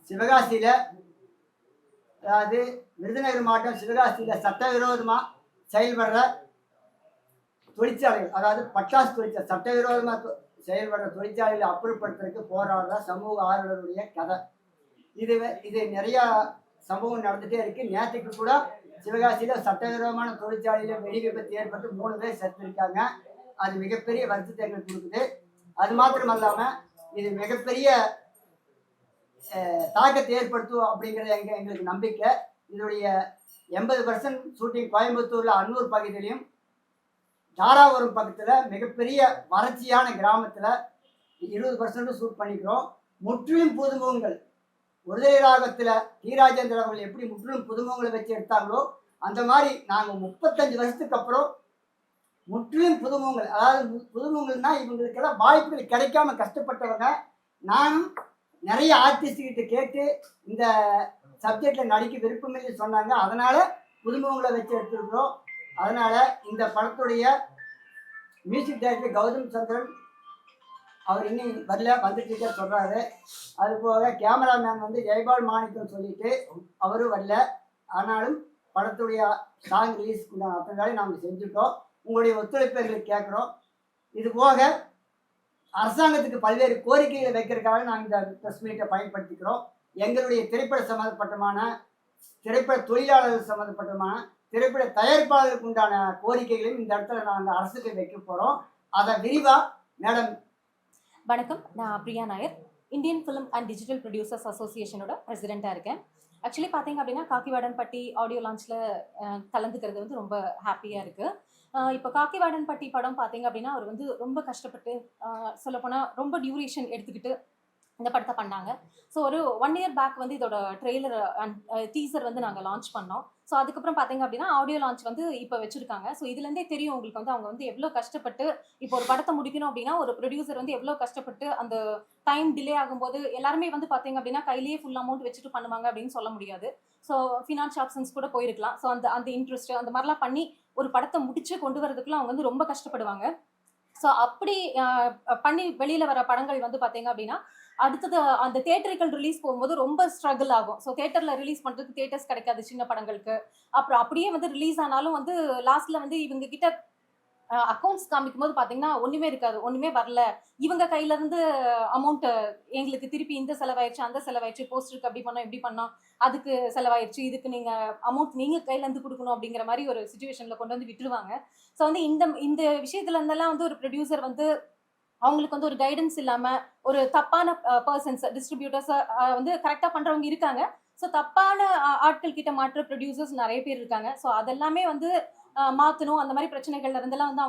சிவகாசியில், அதாவது விருதுநகர் மாவட்டம் சிவகாசியில் சட்டவிரோதமாக செயல்படுற தொழிற்சாலைகள், அதாவது பட்டாசு தொழிற்சாலை, சட்டவிரோதமாக செயல்படுற தொழிற்சாலைகளை அப்புறப்படுத்துறதுக்கு போராடுற சமூக ஆர்வலருடைய கதை. இது நிறையா சம்பவம் நடந்துகிட்டே இருக்குது. நேற்றுக்கு கூட சிவகாசியில் சட்டவிரோதமான தொழிற்சாலையில் வெடி விபத்து ஏற்பட்டு 3 பேர் செத்துருக்காங்க. அது மிகப்பெரிய வருத்தத்தை எங்களுக்கு கொடுக்குது. அது மாத்திரம் இல்லாமல் இது மிகப்பெரிய தாக்கத்தை ஏற்படுத்தும் அப்படிங்கிறது எங்களுக்கு நம்பிக்கை. இதனுடைய 80% ஷூட்டிங் கோயம்புத்தூரில் அன்னூர் பகுதியிலையும், தாராபுரம் பக்கத்தில் மிகப்பெரிய வறட்சியான கிராமத்தில் 20% ஷூட் பண்ணிக்கிறோம். முற்றிலும் புதுமுகங்கள், ஒருதலை ராகத்தில் டி ராஜேந்திர அவர்கள் எப்படி முற்றிலும் புதுமுகங்களை வச்சு எடுத்தாங்களோ அந்த மாதிரி நாங்கள் 35 வருஷத்துக்கு அப்புறம் முற்றிலும் புதுமுகங்கள், அதாவது புதுமுகங்கள்னா இவங்களுக்கெல்லாம் வாய்ப்புகள் கிடைக்காம கஷ்டப்பட்டவங்க. நானும் நிறைய ஆர்டிஸ்ட்கிட்ட கேட்டு இந்த சப்ஜெக்டில் நடிக்க விருப்பமில்லை சொன்னாங்க. அதனால் புதுமுகங்களை வச்சு எடுத்துருக்குறோம். அதனால் இந்த படத்துடைய மியூசிக் டைரக்டர் கௌதம் சந்திரன் அவர் இன்னும் வரல, வந்துட்டு சொல்கிறாரு. அது போக கேமராமேன் வந்து ஜெயபால் மாணிக்கம் சொல்லிட்டு அவரும் வரல. ஆனாலும் படத்துடைய சாங் ரிலீஸ்க்கு அத்தனை வேலையும் நாங்கள் செஞ்சுட்டோம். உங்களுடைய ஒத்துழைப்பு எங்களுக்கு கேட்குறோம். இது போக அரசாங்கத்துக்கு பல்வேறு கோரிக்கைகளை வைக்கிறதுக்காக நாங்கள் இந்த ப்ரெஸ் மீட்டை பயன்படுத்திக்கிறோம். எங்களுடைய திரைப்பட சம்மந்தப்பட்டமான, திரைப்பட தொழிலாளர்கள் சம்மந்தப்பட்டமான, திரைப்பட தயாரிப்பாளர்களுக்கு உண்டான கோரிக்கைகளையும் இந்த இடத்துல நாங்கள் அரசுக்கு வைக்க போகிறோம். அதை விரிவாக மேடம். வணக்கம், நான் Priya Nair, Indian film and digital producers அசோசியேஷனோட பிரசிடெண்ட்டாக இருக்கேன். ஆக்சுவலி பார்த்தீங்க அப்படின்னா காக்கிவாடன்பட்டி ஆடியோ லான்ச்சில் கலந்துக்கிறது வந்து ரொம்ப ஹாப்பியாக இருக்குது. இப்போ காக்கிவாடன்பட்டி படம் பார்த்தீங்க அப்படின்னா அவர் வந்து ரொம்ப கஷ்டப்பட்டு, சொல்லப்போனால் ரொம்ப டியூரேஷன் எடுத்துக்கிட்டு இந்த படத்தை பண்ணாங்க. ஸோ ஒரு 1 இயர் பேக் வந்து இதோட ட்ரெய்லர் அண்ட் டீசர் வந்து நாங்கள் லான்ச் பண்ணோம். ஸோ அதுக்கப்புறம் பார்த்தீங்க அப்படின்னா ஆடியோ லான்ச் வந்து இப்போ வச்சுருக்காங்க. ஸோ இதுலேருந்தே தெரியும் உங்களுக்கு வந்து அவங்க வந்து எவ்வளோ கஷ்டப்பட்டு இப்போ ஒரு படத்தை முடிக்கணும் அப்படின்னா ஒரு ப்ரொடியூசர் வந்து எவ்வளோ கஷ்டப்பட்டு அந்த டைம் டிலே ஆகும்போது எல்லாருமே வந்து பார்த்தீங்க அப்படின்னா கையிலேயே ஃபுல் அமௌண்ட் வச்சுட்டு பண்ணுவாங்க அப்படின்னு சொல்ல முடியாது. ஸோ ஃபினான்ஸ் ஆப்ஷன்ஸ் கூட போயிருக்கலாம். ஸோ அந்த இன்ட்ரெஸ்ட் அந்த மாதிரிலாம் பண்ணி ஒரு படத்தை முடிச்சு கொண்டு வரதுக்குலாம் அவங்க வந்து ரொம்ப கஷ்டப்படுவாங்க. ஸோ அப்படி பண்ணி வெளியில் வர படங்கள் வந்து பார்த்தீங்க அப்படின்னா அடுத்தது அந்த தியேட்டரிக்கல் ரிலீஸ் போகும்போது ரொம்ப ஸ்ட்ரகிள் ஆகும். ஸோ தியேட்டரில் ரிலீஸ் பண்ணுறதுக்கு தியேட்டர்ஸ் கிடைக்காது சின்ன படங்களுக்கு. அப்புறம் அப்படியே வந்து ரிலீஸ் ஆனாலும் வந்து லாஸ்ட்டில் வந்து இவங்க கிட்ட அக்கௌண்ட்ஸ் காமிக்கும் போது பார்த்தீங்கன்னா ஒன்றுமே இருக்காது, ஒன்றுமே வரல. இவங்க கையிலேருந்து அமௌண்ட்டு எங்களுக்கு திருப்பி இந்த செலவாயிடுச்சு, அந்த செலவாயிடுச்சு, போஸ்டருக்கு அப்படி பண்ணோம், இப்படி பண்ணோம், அதுக்கு செலவாயிடுச்சு, இதுக்கு நீங்கள் அமௌண்ட் நீங்கள் கையிலேருந்து கொடுக்கணும் அப்படிங்கிற மாதிரி ஒரு சுச்சுவேஷனில் கொண்டு வந்து விட்டுருவாங்க. ஸோ வந்து இந்த விஷயத்துலேருந்தெல்லாம் வந்து ஒரு ப்ரொடியூசர் வந்து அவங்களுக்கு வந்து ஒரு கைடன்ஸ் இல்லாமல் ஒரு தப்பான பர்சன்ஸ், டிஸ்ட்ரிபியூட்டர்ஸை வந்து கரெக்டாக பண்ணுறவங்க இருக்காங்க. ஸோ தப்பான ஆட்கள் கிட்ட மாற்ற ப்ரொடியூசர்ஸ் நிறைய பேர் இருக்காங்க. ஸோ அதெல்லாமே வந்து மாற்றணும். அந்த மாதிரி பிரச்சனைகள்ல இருந்தெல்லாம் வந்து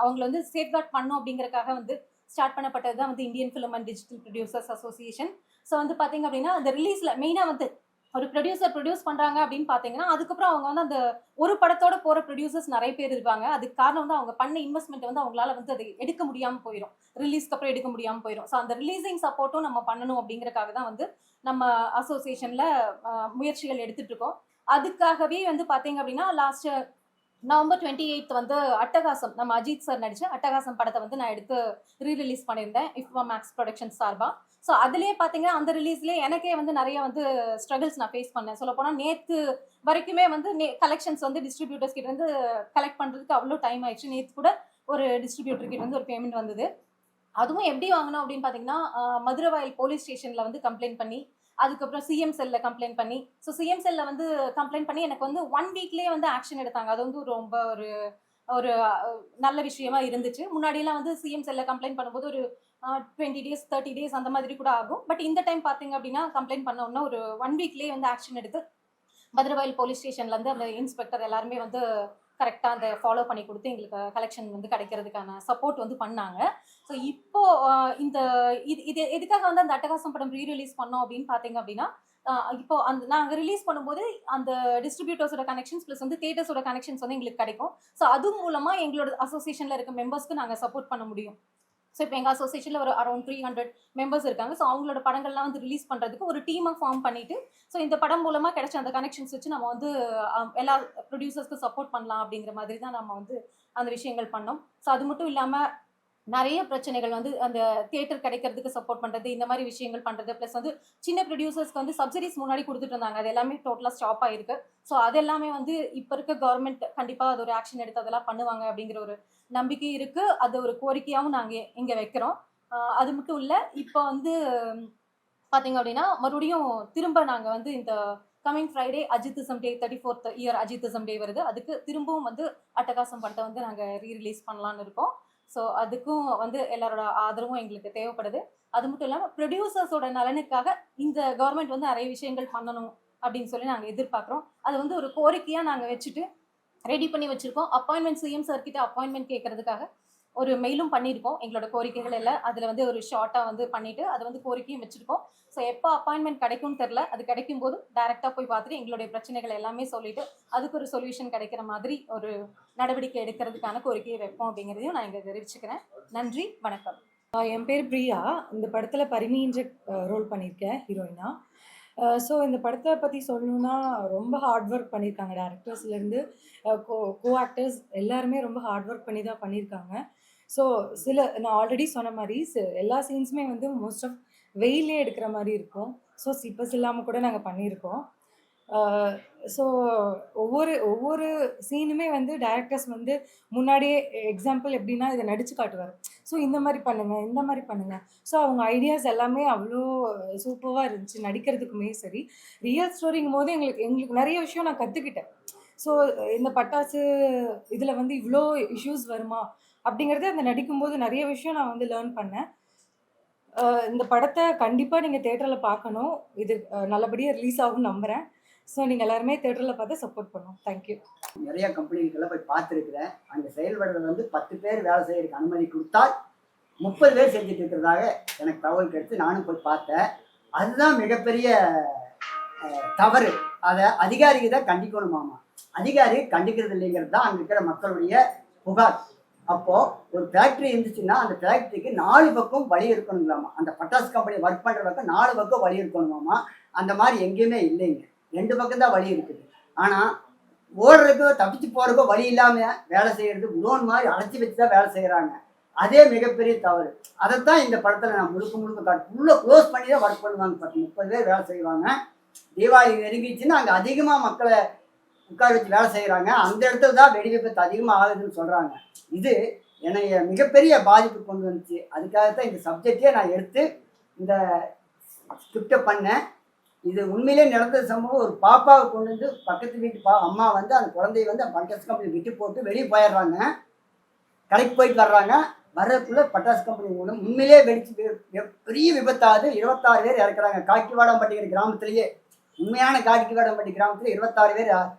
அவங்கள வந்து சேஃப்கார்ட் பண்ணணும் அப்படிங்கறக்காக வந்து ஸ்டார்ட் பண்ணப்பட்டது தான் வந்து Indian film and digital producers association. So வந்து பார்த்தீங்க அப்படின்னா அந்த ரிலீஸில் மெயினாக வந்து ஒரு ப்ரொடியூசர் ப்ரொடியூஸ் பண்ணுறாங்க அப்படின்னு பார்த்தீங்கன்னா அதுக்கப்புறம் அவங்க வந்து அந்த ஒரு படத்தோட போகிற ப்ரொடியூசர்ஸ் நிறைய பேர் இருப்பாங்க. அதுக்கு காரணம் வந்து அவங்க பண்ண இன்வெஸ்ட்மெண்ட் வந்து அவங்களால வந்து அதை எடுக்க முடியாமல் போயிடும், ரிலீஸ்க்கு அப்புறம் எடுக்க முடியாமல் போயிடும். ஸோ அந்த ரிலீசிங் சப்போர்ட்டும் நம்ம பண்ணணும் அப்படிங்கறக்காக தான் வந்து நம்ம அசோசியேஷனில் முயற்சிகள் எடுத்துட்டு இருக்கோம். அதுக்காகவே வந்து பார்த்தீங்க அப்படின்னா லாஸ்ட் நவம்பர் 28 வந்து அட்டகாசம், நம்ம அஜித் சார் நடிச்ச அட்டகாசம் படத்தை வந்து நான் எடுத்து ரீரிலீஸ் பண்ணியிருந்தேன் இஃப்வா மேக்ஸ் ப்ரொடக்ஷன்ஸ் சார்பா. ஸோ அதுலேயே பார்த்தீங்கன்னா அந்த ரிலீஸ்லேயே எனக்கே வந்து நிறைய வந்து ஸ்ட்ரகிள்ஸ் நான் ஃபேஸ் பண்ணேன். சொல்ல போனால் நேற்று வரைக்குமே வந்து கலெக்ஷன்ஸ் வந்து டிஸ்ட்ரிபியூட்டர்ஸ் கிட்ட வந்து கலெக்ட் பண்ணுறதுக்கு அவ்வளோ டைம் ஆயிடுச்சு. நேற்று கூட ஒரு டிஸ்ட்ரிபியூட்டர் கிட்ட வந்து ஒரு பேமெண்ட் வந்தது. அதுவும் எப்படி வாங்கணும் அப்படின்னு பார்த்தீங்கன்னா மதுரவாயல் போலீஸ் ஸ்டேஷனில் வந்து கம்ப்ளைண்ட் பண்ணி, அதுக்கப்புறம் சிஎம் செல்ல கம்ப்ளைண்ட் பண்ணி, ஸோ சிஎம் செல்ல வந்து கம்ப்ளைண்ட் பண்ணி எனக்கு வந்து 1 வீக்லேயே வந்து ஆக்ஷன் எடுத்தாங்க. அது வந்து ரொம்ப ஒரு ஒரு நல்ல விஷயமா இருந்துச்சு. முன்னாடியெல்லாம் வந்து சிஎம் செல்ல கம்ப்ளைண்ட் பண்ணும்போது ஒரு 20 days 30 days அந்த மாதிரி கூட ஆகும். பட் இந்த டைம் பார்த்தீங்க அப்படின்னா கம்ப்ளைண்ட் பண்ணோன்னா ஒரு 1 வீக்லேயே வந்து ஆக்ஷன் எடுத்து மதுரவாயல் போலீஸ் ஸ்டேஷன்லேருந்து அந்த இன்ஸ்பெக்டர் எல்லாருமே வந்து கரெக்டாக அந்த ஃபாலோ பண்ணி கொடுத்து எங்களுக்கு கலெக்ஷன் வந்து கிடைக்கிறதுக்கான சப்போர்ட் வந்து பண்ணாங்க. ஸோ இப்போ இந்த இது எதுக்காக வந்து அந்த அட்டகாசம் படம் ரீரிலீஸ் பண்ணோம் அப்படின்னு பார்த்தீங்க அப்படின்னா இப்போ அந்த நாங்கள் ரிலீஸ் பண்ணும்போது அந்த டிஸ்ட்ரிபியூட்டர்ஸோட கனெக்ஷன்ஸ் ப்ளஸ் வந்து தியேட்டர்ஸோட கனெக்ஷன்ஸ் வந்து எங்களுக்கு கிடைக்கும். ஸோ அது மூலமாக எங்களோட அசோசியேஷனில் இருக்க மெம்பர்ஸ்க்கு நாங்கள் சப்போர்ட் பண்ண முடியும். ஸோ இப்போ எங்கள் அசோசியேஷனில் ஒரு அரௌண்ட் 300 மெம்பர்ஸ் இருக்காங்க. ஸோ அவங்களோட படங்கள்லாம் வந்து ரிலீஸ் பண்ணுறதுக்கு ஒரு டீமை ஃபார்ம் பண்ணிட்டு, ஸோ இந்த படம் மூலமாக கிடைச்ச அந்த கனெக்ஷன்ஸ் வச்சு நம்ம வந்து எல்லா ப்ரொடியூசர்ஸ்க்கு சப்போர்ட் பண்ணலாம் அப்படிங்கிற மாதிரி தான் நம்ம வந்து அந்த விஷயங்கள் பண்ணோம். ஸோ அது மட்டும் இல்லாமல் நிறைய பிரச்சனைகள் வந்து அந்த தியேட்டர் கிடைக்கிறதுக்கு சப்போர்ட் பண்றது, இந்த மாதிரி விஷயங்கள் பண்றது. ப்ளஸ் வந்து சின்ன ப்ரொடியூசர்ஸ்க்கு வந்து சப்சிடிஸ் முன்னாடி கொடுத்துட்டு இருந்தாங்க. அது எல்லாமே டோட்டலா ஸ்டாப் ஆயிருக்கு. ஸோ அது எல்லாமே வந்து இப்ப இருக்க கவர்மெண்ட் கண்டிப்பா அது ஒரு ஆக்ஷன் எடுத்து அதெல்லாம் பண்ணுவாங்க அப்படிங்கிற ஒரு நம்பிக்கை இருக்கு. அது ஒரு கோரிக்கையாவும் நாங்க இங்க வைக்கிறோம். அது மட்டும் இல்ல, இப்போ வந்து பாத்தீங்க அப்படின்னா மறுபடியும் திரும்ப நாங்க வந்து இந்த கமிங் ஃப்ரைடே அஜித்திசம் டே 34th இயர் அஜித்திசம் டே வருது. அதுக்கு திரும்பவும் வந்து அட்டகாசம் படத்தை வந்து நாங்க ரீ-ரிலீஸ் பண்ணலாம்னு இருக்கோம். ஸோ அதுக்கும் வந்து எல்லாரோட ஆதரவும் எங்களுக்கு தேவைப்படுது. அது மட்டும் இல்லாம ப்ரொடியூசர்ஸோட நலனுக்காக இந்த கவர்மெண்ட் வந்து நிறைய விஷயங்கள் பண்ணணும் அப்படின்னு சொல்லி நாங்க எதிர்பார்க்கிறோம். அது வந்து ஒரு கோரிக்கையா நாங்க வச்சுட்டு ரெடி பண்ணி வச்சிருக்கோம். அப்பாயின்மெண்ட் சிஎம் சார் கிட்ட அப்பாயின்மெண்ட் கேட்கறதுக்காக ஒரு மெயிலும் பண்ணியிருக்கோம். எங்களோட கோரிக்கைகள் எல்லாம் அதில் வந்து ஒரு ஷார்ட்டா வந்து பண்ணிட்டு அதை வந்து கோரிக்கையும் வச்சிருக்கோம். ஸோ எப்போ அப்பாயின்மெண்ட் கிடைக்கும்னு தெரில. அது கிடைக்கும் போது டைரக்டா போய் பார்த்துட்டு எங்களுடைய பிரச்சனைகள் எல்லாமே சொல்லிட்டு அதுக்கு ஒரு சொல்யூஷன் கிடைக்கிற மாதிரி ஒரு நடவடிக்கை எடுக்கிறதுக்கான கோரிக்கையை வைப்போம் அப்படிங்கிறதையும் நான் இங்கே தெரிவிச்சுக்கிறேன். நன்றி, வணக்கம். என் பேர் பிரியா. இந்த படத்தில் பரிணின்ற ரோல் பண்ணியிருக்கேன் ஹீரோயினா. ஸோ இந்த படத்தை பற்றி சொல்லணுன்னா ரொம்ப ஹார்ட் ஒர்க் பண்ணியிருக்காங்க. டேரக்டர்ஸ்லேருந்து கோ ஆக்டர்ஸ் எல்லாருமே ரொம்ப ஹார்ட் ஒர்க் பண்ணி தான் பண்ணியிருக்காங்க. ஸோ நான் ஆல்ரெடி சொன்ன மாதிரி எல்லா சீன்ஸுமே வந்து மோஸ்ட் ஆஃப் வெயிலே எடுக்கிற மாதிரி இருக்கும். ஸோ சிப்பஸ் இல்லாமல் கூட நாங்கள் பண்ணியிருக்கோம். ஸோ ஒவ்வொரு சீனுமே வந்து டைரக்டர்ஸ் வந்து முன்னாடியே எக்ஸாம்பிள் எப்படின்னா இதை நடிச்சு காட்டுவார். ஸோ இந்த மாதிரி பண்ணுங்க. ஸோ அவங்க ஐடியாஸ் எல்லாமே அவ்வளோ சூப்பராக இருந்துச்சு. நடிக்கிறதுக்குமே சரி, ரியல் ஸ்டோரிங்கும் போது எங்களுக்கு நிறைய விஷயம் நான் கற்றுக்கிட்டேன். ஸோ இந்த பட்டாசு இதில் வந்து இவ்வளோ இஷ்யூஸ் வருமா அப்படிங்கிறது அந்த நடிக்கும்போது நிறைய விஷயம் நான் வந்து லேர்ன் பண்ணேன். இந்த படத்தை கண்டிப்பாக நீங்கள் தேட்டரில் பார்க்கணும். இது நல்லபடியாக ரிலீஸ் ஆகும்னு நம்புகிறேன். ஸோ நீங்கள் எல்லாருமே தேட்டரில் பார்த்து சப்போர்ட் பண்ணணும். தேங்க்யூ. நிறைய கம்பெனிகளுக்கெல்லாம் போய் பார்த்துருக்குறேன். அங்கே செயல்படுறது வந்து 10 பேர் வேலை செய்யறதுக்கு அனுமதி கொடுத்தால் 30 பேர் செஞ்சுட்டு இருக்கிறதாக எனக்கு தகவல் கிடைத்து நானும் போய் பார்த்தேன். அதுதான் மிகப்பெரிய தவறு. அதை அதிகாரிக்கு தான் கண்டிக்கணுமாமா. அதிகாரி கண்டிக்கிறது இல்லைங்கிறது தான் அங்கே இருக்கிற மக்களுடைய புகார். அப்போது ஒரு ஃபேக்ட்ரி இருந்துச்சுன்னா அந்த ஃபேக்ட்ரிக்கு 4 பக்கம் வழி இருக்கணுங்களாமா. அந்த பட்டாசு கம்பெனி ஒர்க் பண்ணுற பக்கம் 4 பக்கம் வழி இருக்கணுமாமா. அந்த மாதிரி எங்கேயுமே இல்லைங்க. 2 பக்கம் தான் வழி இருக்குது. ஆனால் ஓடுறதுக்கோ தப்பிச்சு போகிறக்கோ வழி இல்லாமல் வேலை செய்கிறது குடோன் மாதிரி அடைச்சி வச்சு தான் வேலை செய்கிறாங்க. அதே மிகப்பெரிய தவறு. அதைத்தான் இந்த படத்தில் நான் முழுக்க காட்டு ஃபுல்லாக க்ளோஸ் பண்ணி தான் ஒர்க் பண்ணுவாங்க. 30 பேர் வேலை செய்வாங்க. தீபாவளி நெருங்கிச்சுன்னா அங்கே அதிகமாக மக்களை உட்கார வச்சு வேலை செய்கிறாங்க. அந்த இடத்துல தான் வெடி விபத்து அதிகமாக ஆகுதுன்னு சொல்கிறாங்க. இது என்னைய மிகப்பெரிய பாதிப்பு கொண்டு வந்துச்சு. அதுக்காகத்தான் இந்த சப்ஜெக்டே நான் எடுத்து இந்த ஸ்கிரிப்டை பண்ணேன். இது உண்மையிலே நடந்த சம்பவம். ஒரு பாப்பாவை கொண்டு வந்து பக்கத்து வீட்டு அம்மா வந்து அந்த குழந்தைய வந்து பட்டாசு கம்பெனி விட்டு போட்டு வெளியே போயிடுறாங்க. கடைக்கு போயிட்டு வர்றாங்க. வர்றதுக்குள்ள பட்டாசு கம்பெனி மூலம் உண்மையிலே வெடிச்சு பெரிய விபத்தாகுது. 26 பேர் இறக்குறாங்க. காக்கிவாடம்பட்டிங்கிற கிராமத்திலேயே, உண்மையான காக்கிவாடம்பட்டி கிராமத்தில் 26 பேர்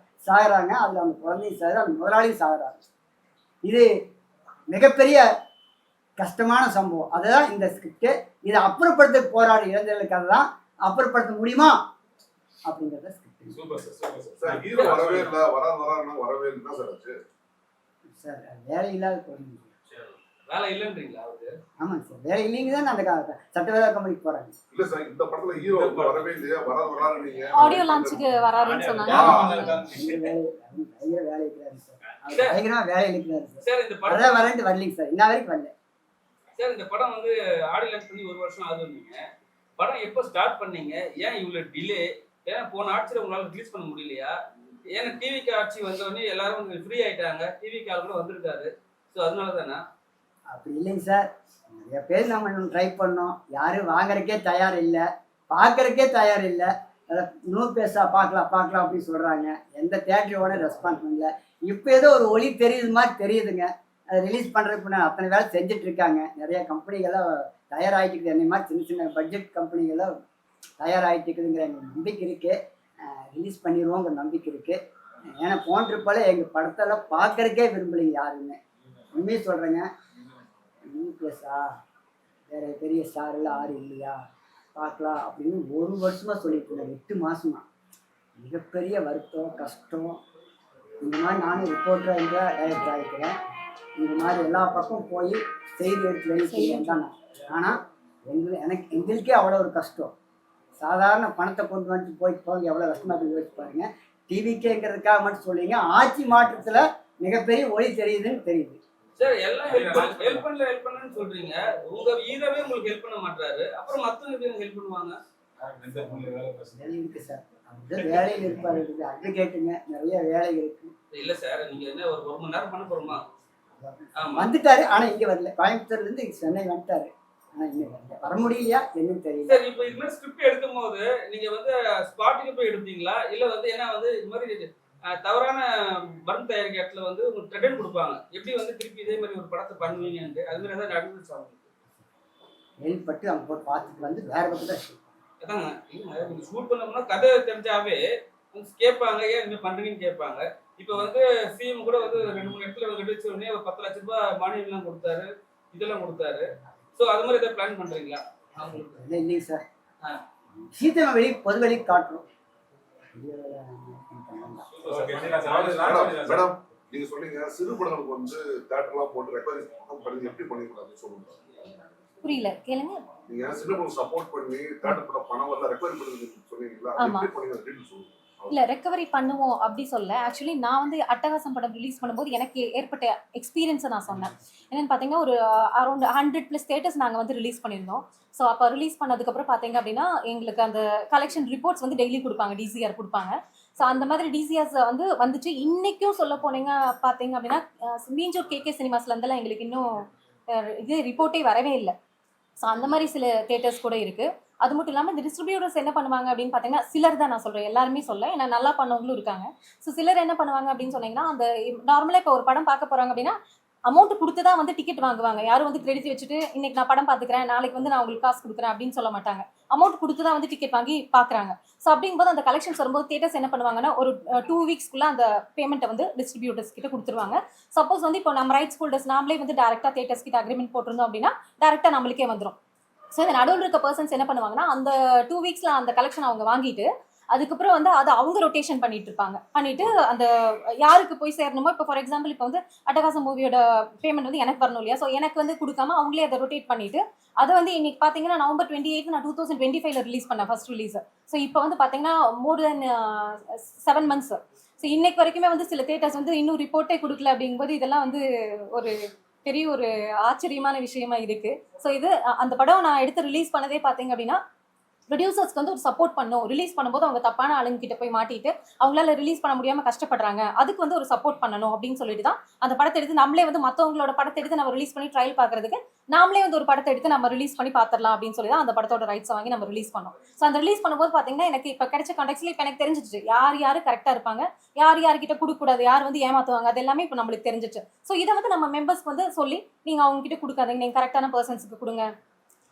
சாகுறாங்க. அதில் அந்த குழந்தையும் சாகுது, அந்த முதலாளியும் சாகுறாங்க. இது மிகப்பெரிய கஷ்டமான சம்பவம். அதுதான் இந்த ஸ்கிரிப்ட். இதை அப்புறப்படுத்த போராட இளைஞர்களுக்காக தான். அப்புறப்படுத்த முடியுமா அப்படிங்கிறத சார் வேலை இல்லாத குழந்தைங்க. ஆமாங்க சார், வேலை இல்லைங்க தான் அந்த சட்டவேதா கம்பெனிக்கு போறாங்க. ஆடியோ லான்ச்சுக்கு வராருன்னு சொன்னாங்க. பயங்கர வேலை இருக்கிறாரு சார். பயங்கரமா வேலை இருக்கிறாரு சார். அதான் வரேன்ட்டு வரலைங்க சார், இன்ன வரைக்கும் வரல சார். இந்த படம் வந்து ஆடியோ லான்ச் பண்ணி 1 வருஷம் ஆகுதுங்க. படம் எப்போ ஸ்டார்ட் பண்ணீங்க? ஏன் இவ்வளோ டிலே? ஏன்னா போன ஆட்சியில் உங்களால் ரிலீஸ் பண்ண முடியலையா? ஏன்னா டிவிக்கு ஆட்சி வந்தோடனே எல்லாரும் ஃப்ரீ ஆகிட்டாங்க. டிவிக்கு ஆள் கூட வந்திருக்காரு. ஸோ அதனால தானே? அப்படி இல்லைங்க சார். நிறைய பேர் நம்ம ட்ரை பண்ணோம். யாரும் வாங்குறதுக்கே தயார் இல்லை, பார்க்குறதுக்கே தயார் இல்லை. நூறு பேசா பார்க்கலாம் அப்படின்னு சொல்கிறாங்க. எந்த தேட்டரோட ரெஸ்பான்ஸ் பண்ணல. இப்போ ஏதோ ஒரு ஒளி தெரியுது மாதிரி தெரியுதுங்க. அதை ரிலீஸ் பண்ணுறதுக்கு நான் அத்தனை வேலை செஞ்சிட்ருக்காங்க. நிறைய கம்பெனிகள்லாம் தயாராகிட்டு, என்னை மாதிரி சின்ன பட்ஜெட் கம்பெனிகள்லாம் தயாராகிட்டுக்குதுங்கிற எங்கள் நம்பிக்கை இருக்குது. ரிலீஸ் பண்ணிடுவோங்கிற நம்பிக்கை இருக்குது. ஏன்னா போன்றப்போல எங்கள் படத்தெல்லாம் பார்க்குறக்கே விரும்பலைங்க யாருமே. உண்மையை சொல்கிறேங்க. நியூ பிளஸா வேறு பெரிய ஸ்டாரெல்லாம் யாரும் இல்லையா பார்க்கலாம் அப்படின்னு 1 வருஷமாக சொல்லிட்டு இருந்தேன். 8 மாதமாக மிகப்பெரிய வருத்தம், கஷ்டம். இந்த மாதிரி நானும் ரிப்போர்ட்டராக இருந்தால் டைரக்டர் ஆகிக்கிறேன். இந்த மாதிரி எல்லா பக்கம் போய் செய்தி எடுத்து வெளியே தான். ஆனால் எங்களுக்கே அவ்வளோ ஒரு கஷ்டம். சாதாரண பணத்தை கொண்டு வந்து போய் எவ்வளோ கஷ்டமாக யோசிச்சு பாருங்க. டிவிக்கேங்கிறதுக்காக மட்டும் சொல்லிங்க. ஆட்சி மாற்றத்தில் மிகப்பெரிய ஒளி தெரியுதுன்னு தெரியுது. சார் எல்லாம் ஹெல்ப் பண்ணலன்னு சொல்றீங்க. உங்க ஹீரோவே உங்களுக்கு ஹெல்ப் பண்ண மாட்டாரு, அப்புறம் மத்தவங்க எப்படி ஹெல்ப் பண்ணுவாங்க? இருக்கு சார். அவர் வேலையில் இருப்பாரு, அட்வொகேட்டுங்க, நிறைய வேலை இருக்கு. இல்ல சார், நீங்க என்ன ஒரு மணி நேரம் பண்ண போறோமா? ஆமா, வந்துட்டாரு, ஆனா இங்க வரல. கோயம்புத்தூர்ல இருந்து சென்னை வந்துட்டாரு, ஆனா இங்க வரல. வர முடியலையா என்னன்னு தெரியல. சார். இப்போ இது மாதிரி ஸ்கிரிப்ட் எடுக்கும் போது நீங்க வந்து ஸ்பாட்டுக்கு போய் எடுத்தீங்களா, இல்ல வந்து ஏன்னா வந்து இது மாதிரி தவறான மருந்து தயாரிக்க இடத்துல வந்து உங்களுக்கு த்ரெட்டன் கொடுப்பாங்க, எப்படி வந்து திருப்பி இதே மாதிரி ஒரு படத்தை பண்ணுவீங்கன்ட்டு, அது மாதிரி ஏதாவது நடந்துச்சு அவங்களுக்கு? கேள்விப்பட்டு அவங்க போய் பார்த்துட்டு வந்து வேற பக்கம் தான் shoot. அதாங்க, இல்லைங்க, நீங்க ஷூட் பண்ணோம்னா கதை தெரிஞ்சாவே கேட்பாங்க, ஏன் இந்த மாதிரி பண்றீங்கன்னு கேட்பாங்க. இப்போ வந்து சிஎம் கூட வந்து 2-3 இடத்துல கடிச்ச உடனே ஒரு 10 லட்ச ரூபாய் மானியம்லாம் கொடுத்தாரு, இதெல்லாம் கொடுத்தாரு. ஸோ அது மாதிரி ஏதாவது பிளான் பண்றீங்களா அவங்களுக்கு? இல்லை இல்லைங்க சார். சீத்தை வெளியே பொது வெளியே காட்டுறோம். மேடம், நீங்க சொன்னீங்க சிறு படங்களுக்கு வந்து தியேட்டர்லாம் போட்டு ரெக்கவரி பண்ணி எப்படி பண்ணிருக்காங்க சொல்லுங்க. புரியல, கேளுங்க. நீங்க சிறு படம் சப்போர்ட் பண்ணி தியேட்டர் படம் பணம் வரல ரெக்கவரி பண்ணி சொன்னீங்களா, ஆமா. எப்படி பண்ணீங்க டீடைல் சொல்லுங்க. இல்ல ரெக்கவரி பண்ணுவோம் அப்படி சொல்ல. ஆக்சுவலி நான் வந்து அட்டகாசம் படம் ரிலீஸ் பண்ணும்போது எனக்கு ஏற்பட்ட எக்ஸ்பீரியன்ஸை நான் சொன்னேன். என்னன்னு பார்த்தீங்கன்னா, ஒரு அரௌண்ட் 100+ தேட்டர்ஸ் நாங்கள் வந்து ரிலீஸ் பண்ணியிருந்தோம். ஸோ அப்போ ரிலீஸ் பண்ணதுக்கப்புறம் பார்த்தீங்க அப்படின்னா, எங்களுக்கு அந்த கலெக்ஷன் ரிப்போர்ட்ஸ் வந்து டெய்லி கொடுப்பாங்க, டிசிஆர் கொடுப்பாங்க. ஸோ அந்த மாதிரி டிசிஆர்ஸ் வந்து வந்துச்சு. இன்றைக்கும் சொல்ல போனீங்க பார்த்தீங்க அப்படின்னா, மீஞ்சூர் கேகே சினிமாஸ்லேருந்தெல்லாம் எங்களுக்கு இன்னும் இது ரிப்போர்ட்டே வரவே இல்லை. ஸோ அந்த மாதிரி சில தேட்டர்ஸ் கூட இருக்குது. அது மட்டும் இல்லாமல் இந்த டிஸ்ட்ரிபியூட்டர்ஸ் என்ன பண்ணுவாங்க அப்படின்னு பார்த்தீங்கன்னா, சிலர் தான் நான் சொல்கிறேன், எல்லாருமே சொல்ல, ஏன்னா நல்லா பண்ணவங்களும் இருக்காங்க. ஸோ சிலர் என்ன பண்ணுவாங்க அப்படின்னு சொன்னீங்கன்னா, அந்த நார்மலாக இப்போ ஒரு படம் பார்க்க போகிறாங்க அப்படின்னா, அமௌண்ட் கொடுத்து தான் வந்து டிக்கெட் வாங்குவாங்க. யாரும் வந்து கிரெடிட் வச்சுட்டு இன்னைக்கு நான் படம் பார்த்துக்கிறேன், நாளைக்கு வந்து நான் உங்களுக்கு காசு கொடுக்குறேன் அப்படின்னு சொல்ல மாட்டாங்க. அமௌண்ட் கொடுத்து தான் வந்து டிக்கெட் வாங்கி பார்க்குறாங்க. ஸோ அப்படிங்கும்போது அந்த கலெக்ஷன்ஸ் வரும்போது தேட்டர்ஸ் என்ன பண்ணுவாங்கன்னா, ஒரு 2 வீக்ஸ்க்குள்ளே அந்த பேமெண்ட்டை வந்து டிஸ்ட்ரிபியூட்டர்ஸ் கிட்ட கொடுத்துருவாங்க. சப்போஸ் வந்து இப்போ நம்ம ரைட்ஸ் ஹோல்டர்ஸ் நாமளே வந்து டேரெக்டாக தேட்டர்ஸ் கிட்ட அக்ரிமெண்ட் போட்டிருந்தோம் அப்படின்னா டேரெக்டாக நம்மளுக்கே வந்துடும். ஸோ இந்த நடுவில் இருக்க பர்சன்ஸ் என்ன பண்ணுவாங்கன்னா, அந்த 2 வீக்ஸில் அந்த கலெக்ஷன் அவங்க வாங்கிட்டு அதுக்கப்புறம் வந்து அதை அவங்க ரொட்டேஷன் பண்ணிட்டு இருப்பாங்க. பண்ணிட்டு அந்த யாருக்கு போய் சேரணுமோ, இப்போ ஃபார் எக்ஸாம்பிள் இப்போ வந்து அட்டகாசம் மூவியோட பேமெண்ட் வந்து எனக்கு வரணும் இல்லையா, ஸோ எனக்கு வந்து கொடுக்காம அவங்களே அதை ரொட்டேட் பண்ணிட்டு அதை வந்து இன்னைக்கு பார்த்தீங்கன்னா நவம்பர் 28 நான் 2025 ரிலீஸ் பண்ணேன் ஃபர்ஸ்ட் ரிலீஸ். ஸோ இப்போ வந்து பார்த்தீங்கன்னா மோர் தென் 7 months. ஸோ இன்னைக்கு வரைக்குமே வந்து சில தேட்டர்ஸ் வந்து இன்னும் ரிப்போர்ட்டே கொடுக்கல. அப்படிங்கும்போது இதெல்லாம் வந்து ஒரு பெரிய ஒரு ஆச்சரியமான விஷயமா இருக்கு. ஸோ இது அந்த படம் நான் எடுத்து ரிலீஸ் பண்ணதே பார்த்தீங்க அப்படின்னா, ப்ரொடியூசர்ஸ்க்கு வந்து ஒரு சப்போர்ட் பண்ணும். ரிலீஸ் பண்ணும்போது அவங்க தப்பான ஆளுங்க கிட்ட போய் மாட்டிட்டு அவங்களால ரிலீஸ் பண்ண முடியாமல் கஷ்டப்படுறாங்க, அதுக்கு வந்து ஒரு சப்போர்ட் பண்ணணும் அப்படின்னு சொல்லிட்டு தான் அந்த படத்தை எடுத்து நம்மளே வந்து மற்றவங்களோட படத்தை எடுத்து நம்ம ரிலீஸ் பண்ணி ட்ரையல் பார்க்கறதுக்கு நாமளே வந்து ஒரு படத்தை எடுத்து நம்ம ரிலீஸ் பண்ணி பார்த்துடலாம் அப்படின்னு சொல்லி தான் அந்த படத்தோட ரைட்ஸை வாங்கி நம்ம ரிலீஸ் பண்ணோம். ஸோ அந்த ரிலீஸ் பண்ணும்போது பார்த்தீங்கன்னா, எனக்கு இப்போ கிடைச்ச கான்டெக்ட்ல இப்போ எனக்கு தெரிஞ்சிச்சு யார் கரெக்டாக இருப்பாங்க, யார்கிட்ட கொடுக்கக்கூடாது, யார் வந்து ஏமாத்துவாங்க, அது எல்லாமே இப்போ நம்மளுக்கு தெரிஞ்சிச்சு. ஸோ இதை வந்து நம்ம மெம்பர்ஸ்க்கு வந்து சொல்லி நீங்கள் அவங்க கிட்ட கொடுக்காதீங்க, நீங்கள் கரெக்டான பர்சன்ஸுக்கு கொடுங்க,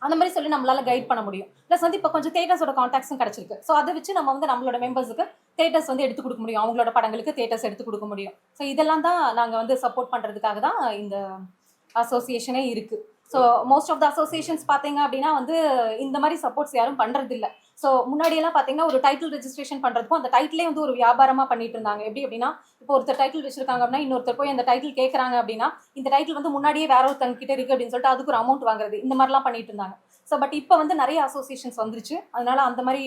அந்த மாதிரி சொல்லி நம்மளால கைட் பண்ண முடியும். ப்ளஸ் வந்து இப்போ கொஞ்சம் தேட்டர்ஸோட கான்டாக்ட்ஸும் கிடைச்சிருக்கு. ஸோ அதை வச்சு நம்ம வந்து நம்மளோட மெம்பர்ஸுக்கு தேட்டர்ஸ் வந்து எடுத்து கொடுக்க முடியும், அவங்களோட படங்களுக்கு தேட்டர்ஸ் எடுத்து கொடுக்க முடியும். ஸோ இதெல்லாம் தான் நாங்கள் வந்து சப்போர்ட் பண்ணுறதுக்காக தான் இந்த அசோசியேஷனே இருக்குது. So most of the associations பார்த்தீங்க அப்படின்னா வந்து இந்த மாதிரி சப்போர்ட்ஸ் யாரும் பண்ணுறதில்ல. ஸோ முன்னாடியெல்லாம் பார்த்தீங்கன்னா ஒரு டைட்டில் ரெஜிஸ்ட்ரேஷன் பண்ணுறதுக்கும் அந்த டைட்டிலே வந்து ஒரு வியாபாரமாக பண்ணிட்டு இருந்தாங்க. எப்படி அப்படின்னா, இப்போ ஒருத்தர் டைட்டில் வச்சிருக்காங்க அப்படின்னா இன்னொருத்தர் போய் அந்த டைட்டில் கேட்குறாங்க அப்படின்னா, இந்த டைட்டில் வந்து முன்னாடியே வேற ஒருத்தங்க கிட்ட இருக்குது அப்படின்னு சொல்லிட்டு அதுக்கு ஒரு அமௌண்ட் வாங்குறது, இந்த மாதிரிலாம் பண்ணிட்டு இருந்தாங்க. ஸோ பட் இப்போ வந்து நிறைய அசோசியேஷன்ஸ் வந்துருச்சு, அதனால அந்த மாதிரி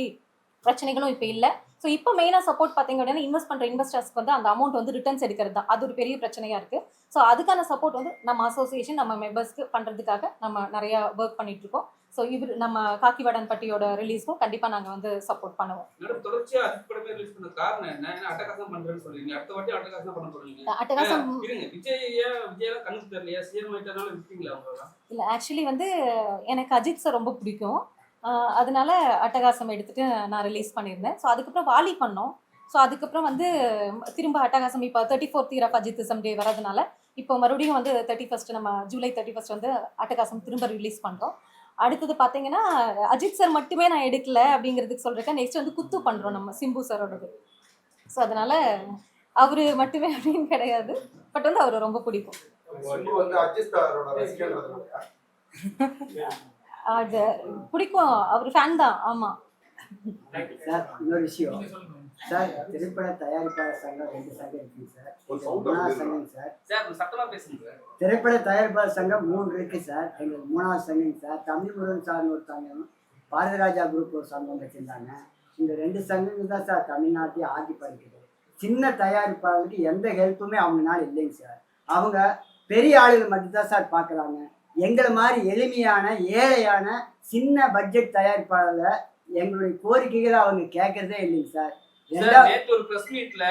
பிரச்சனைகளும் இப்போ இல்லை. ஸோ இப்போ மெயினாக சப்போர்ட் பார்த்தீங்க அப்படின்னா, இன்வெஸ்ட் பண்ணுற இன்வெஸ்டர்ஸ்க்கு வந்து அந்த அமௌண்ட் வந்து ரிட்டர்ன்ஸ் எடுக்கிறது தான், அது ஒரு பெரிய பிரச்சனையாக இருக்குது. ஸோ அதுக்கான சப்போர்ட் வந்து நம்ம அசோசியேஷன் நம்ம மெம்பர்ஸ்க்கு பண்ணுறதுக்காக நம்ம நிறையா ஒர்க் பண்ணிட்டு இருக்கோம். ஸோ இவர் நம்ம காக்கிவாடன் பட்டியோட ரிலீஸ்க்கும் கண்டிப்பாக நாங்கள் வந்து சப்போர்ட் பண்ணுவோம். தொடர்ச்சியாக அஜித் படமே ரிலீஸ் பண்ண காரணம் என்ன? அட்டகாசம் பண்ணுறேன்னு சொல்றீங்க, அடுத்த வாட்டி அட்டகாசம் பண்ண போறீங்க. அட்டகாசம் இருங்க, விஜயெல்லாம் கண்ணுக்கு தெரியலையா, சிஎம் ஆயிட்டனால விட்டீங்களா அவங்களாம்? இல்லை, ஆக்சுவலி வந்து எனக்கு அஜித் சார் ரொம்ப பிடிக்கும், அதனால அட்டகாசம் எடுத்துட்டு நான் ரிலீஸ் பண்ணியிருந்தேன். ஸோ அதுக்கப்புறம் வாலி பண்ணோம். ஸோ அதுக்கப்புறம் வந்து திரும்ப அட்டகாசம் இப்போ 34th year of அஜித்திசம் டே வரதுனால இப்போ மறுபடியும் வந்து 31st நம்ம ஜூலை 31st வந்து அட்டகாசம் திரும்ப ரிலீஸ் பண்ணுறோம். அடுத்தது பார்த்தீங்கன்னா அஜித் சார் மட்டுமே நான் எடுக்கல அப்படிங்கிறதுக்கு சொல்கிறேன். நெக்ஸ்ட் வந்து குத்து பண்ணுறோம் நம்ம சிம்பு சாரோடது. ஸோ அதனால அவரு மட்டுமே அப்படின்னு கிடையாது, பட் வந்து அவர் ரொம்ப பிடிக்கும். அது பிடிக்கும், அவர் ஃபேன் தான். ஆமாம் சார், இன்னொரு விஷயம் சார், திரைப்பட தயாரிப்பாளர் சங்கம் 2 சங்கம் இருக்குங்க சார். 3வது சங்கம் சார். சத்தமா பேசுங்க. திரைப்பட தயாரிப்பாளர் சங்கம் 3 இருக்கு சார். எங்களுக்கு 3வது சங்கம் சார். தமிழ் முருகன் சார்னு ஒரு சங்கம், பாரதிராஜா குரூப் ஒரு சங்கம் வச்சிருந்தாங்க. இந்த 2 சங்கங்கள் தான் சார் தமிழ்நாட்டையே ஆட்சி படிக்குது. சின்ன தயாரிப்பாளருக்கு எந்த ஹெல்ப்புமே அவங்கனால இல்லைங்க சார். அவங்க பெரிய ஆளுகள் மட்டும்தான் சார் பார்க்குறாங்க. எங்களை மாதிரி எளிமையான ஏழையான சின்ன பட்ஜெட் தயாரிப்பாளர்ல எங்களுடைய கோரிக்கைகளை அவங்க கேட்கறதே இல்லைங்க சார். நேற்று ஒரு பிரஸ் மீட்ல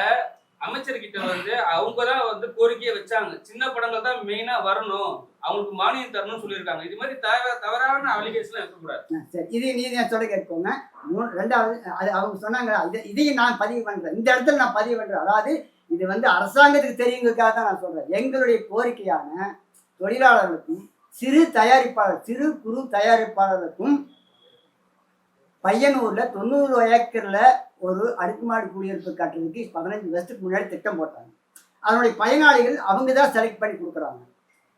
அமைச்சர்கிட்ட வந்து அவங்க தான் வந்து கோரிக்கையை வச்சாங்க, சின்ன படங்கள் தான் மெயினா வரணும், அவங்களுக்கு மானியம் தரணும்னு சொல்லியிருக்காங்க. இது மாதிரி தவறான அலிகேஷன் இருக்கக்கூடாது. சரி, இது நீங்க சொல்ல கேட்கோங்க. ரெண்டாவது அது அவங்க சொன்னாங்க, இதையும் நான் பதிவு பண்றேன், இந்த இடத்துல நான் பதிவு பண்றேன். அதாவது இது வந்து அரசாங்கத்துக்கு தெரியுங்கிறதுக்காக தான் நான் சொல்றேன். எங்களுடைய கோரிக்கையான தொழிலாளர்களுக்கும் சிறு குறு தயாரிப்பாளர்களுக்கும் பையனூர்ல 90 ஏக்கர்ல ஒரு அடுக்குமாடி குடியிருப்பு கட்டுறதுக்கு 15 வருஷத்துக்கு முன்னாடி திட்டம் போட்டாங்க. அதனுடைய பயனாளிகள் அவங்க தான் செலக்ட் பண்ணி கொடுக்குறாங்க.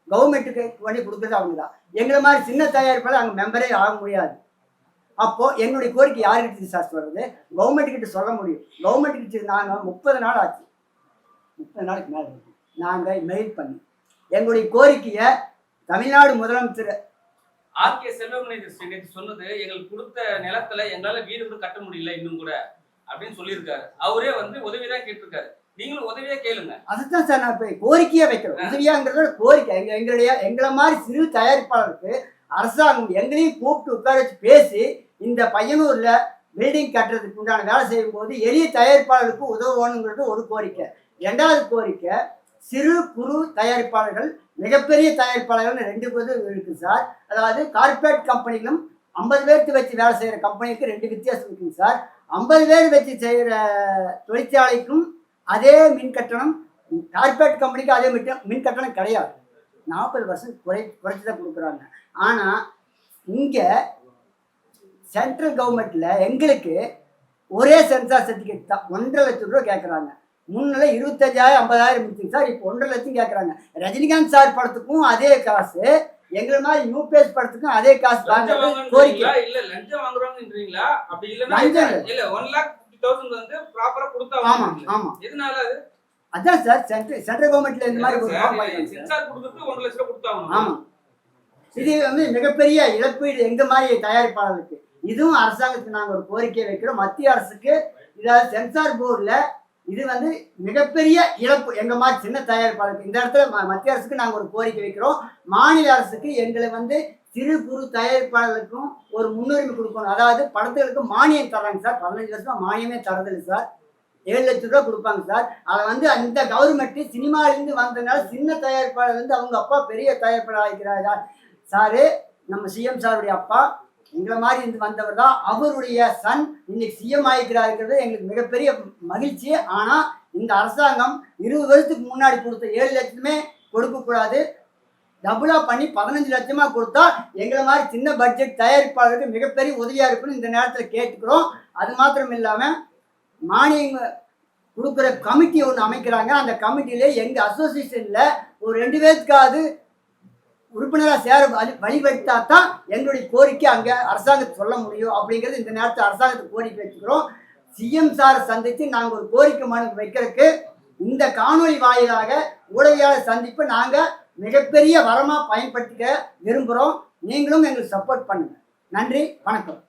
கவர்மெண்ட்டுக்கு பண்ணி கொடுக்குறது அவங்க தான். எங்களை மாதிரி சின்ன தயாரிப்பாளர் அங்கே மெம்பரே ஆக முடியாது. அப்போ என்னுடைய கோரிக்கை யாருக்கிட்ட சார் சொல்றது? கவர்மெண்ட் கிட்ட சொல்ல முடியும். கவர்மெண்ட் கிட்ட நாங்கள் 30 நாள் ஆச்சு, 30 நாளைக்கு மேலே இருக்கு. நாங்கள் மெயில் பண்ணி எங்களுடைய கோரிக்கையை தமிழ்நாடு முதலமைச்சர் ஆர்கே செல்வமணி சொன்னது, எங்களுக்கு கொடுத்த நிலத்துல எங்களால வீடு கூட கட்ட முடியல இன்னும் கூட அப்படின்னு சொல்லியிருக்காரு. அவரே வந்து உதவிதான் கேட்டிருக்காரு. நீங்களும் உதவியா கேளுங்க. அதுதான் சார் நான் இப்ப கோரிக்கையா வைக்கிறோம். உதவியாங்கிறத கோரிக்கை. எங்களை மாதிரி சிறு தயாரிப்பாளருக்கு அரசாங்கம் எங்களையும் கூப்பிட்டு உட்கார வச்சு பேசி இந்த பையனூர்ல பில்டிங் கட்டுறதுக்கு உண்டான வேலை செய்யும் போது எளிய தயாரிப்பாளருக்கு உதவணுங்கிறது ஒரு கோரிக்கை. 2வது கோரிக்கை, சிறு குறு தயாரிப்பாளர்கள் மிகப்பெரிய தயாரிப்பாளர்கள் 2 பேர் இருக்கு சார். அதாவது கார்பரேட் கம்பெனிகளும் 50 பேருக்கு வச்சு வேலை செய்யற கம்பெனிக்கு 2 வித்தியாசம் இருக்குங்க சார். 50 பேர் வச்சு செய்யற தொழிற்சாலைக்கும் அதே மின் கட்டணம், கார்பரேட் கம்பெனிக்கு அதே மின் கட்டணம் கிடையாது. 40% குறைச்சி தான் கொடுக்குறாங்க. ஆனா இங்க சென்ட்ரல் கவர்மெண்ட்ல எங்களுக்கு ஒரே சென்சார் சர்டிஃபிகேட் தான் 1.5 லட்சம் ரூபாய் கேட்குறாங்க. முன்னால 25,000 50,000 இருந்துச்சு சார், இப்போ 1.5 லட்சம் கேட்குறாங்க. ரஜினிகாந்த் சார் படத்துக்கும் அதே காசு, எங்களை மாதிரி யூபிஎஸ் படத்துக்கும் அதே காசு தாங்க. கோரிக்கை இல்ல லஞ்சம் வாங்குறாங்கன்றீங்களா? அப்படி இல்லன்னா இல்ல 1,50,000 வந்து ப்ராப்பரா கொடுத்தா. ஆமா ஆமா. எதனால அது? அதான் சார் சென்ட்ரல் கவர்மெண்ட்ல இந்த மாதிரி சென்சார் கொடுத்துட்டு 1 லட்சம் கொடுத்தாங்க. ஆமா. இது வந்து மிகப்பெரிய இழப்பீடு எங்க மாதிரி தயாரிப்பாளருக்கு. இதுவும் அரசாங்கத்துக்கு நாங்கள் ஒரு கோரிக்கை வைக்கிறோம். மத்திய அரசுக்கு இதாவது சென்சார் போர்டில் இது வந்து மிகப்பெரிய இழப்பு எங்க மாதிரி சின்ன தயாரிப்பாளருக்கு. இந்த இடத்துல மத்திய அரசுக்கு நாங்கள் ஒரு கோரிக்கை வைக்கிறோம். மாநில அரசுக்கு எங்களை வந்து சிறு குறு தயாரிப்பாளர்களுக்கும் ஒரு முன்னுரிமை கொடுக்கணும். அதாவது படத்துகளுக்கு மானியம் தர்றாங்க சார். 15 வருஷமா மானியமே தரதில்லை சார். 7 லட்சம் ரூபாய் கொடுப்பாங்க சார். அதை வந்து அந்த கவர்மெண்ட் சினிமாவிலேருந்து வந்ததுனால சின்ன தயாரிப்பாளர் வந்து அவங்க அப்பா பெரிய தயாரிப்பாளர் ஆகிக்கிறாரா சாரு. நம்ம சிஎம் சாருடைய அப்பா எங்களை மாதிரி இருந்து வந்தவர் தான். அவருடைய சன் இன்னைக்கு சிஎம் ஆகிக்கிறாருங்கிறது எங்களுக்கு மிகப்பெரிய மகிழ்ச்சி. ஆனால் இந்த அரசாங்கம் 20 வருஷத்துக்கு முன்னாடி கொடுத்த 7 லட்சமே கொடுக்கக்கூடாது, டபுளாக பண்ணி 15 லட்சமா கொடுத்தா எங்களை மாதிரி சின்ன பட்ஜெட் தயாரிப்பாளருக்கு மிகப்பெரிய உதவியாக இருக்குன்னு இந்த நேரத்தில் கேட்டுக்கிறோம். அது மாத்திரம் இல்லாமல் மானியம் கொடுக்குற கமிட்டி ஒன்று அமைக்கிறாங்க. அந்த கமிட்டியிலே எங்கள் அசோசியேஷனில் ஒரு 2 பேருக்காவது உறுப்பினராக சேர வழிபடுத்தா தான் எங்களுடைய கோரிக்கை அங்கே அரசாங்கத்துக்கு சொல்ல முடியும் அப்படிங்கிறது இந்த நேரத்தில் அரசாங்கத்துக்கு கோரிக்கை வச்சுக்கிறோம். சிஎம் சாரை சந்தித்து நாங்கள் ஒரு கோரிக்கை மனு வைக்கிறதுக்கு இந்த காணொலி வாயிலாக ஊடகவியலாளர் சந்திப்பு நாங்கள் மிகப்பெரிய வரமாக பயன்படுத்திக்க விரும்புகிறோம். நீங்களும் எங்களுக்கு சப்போர்ட் பண்ணுங்க. நன்றி, வணக்கம்.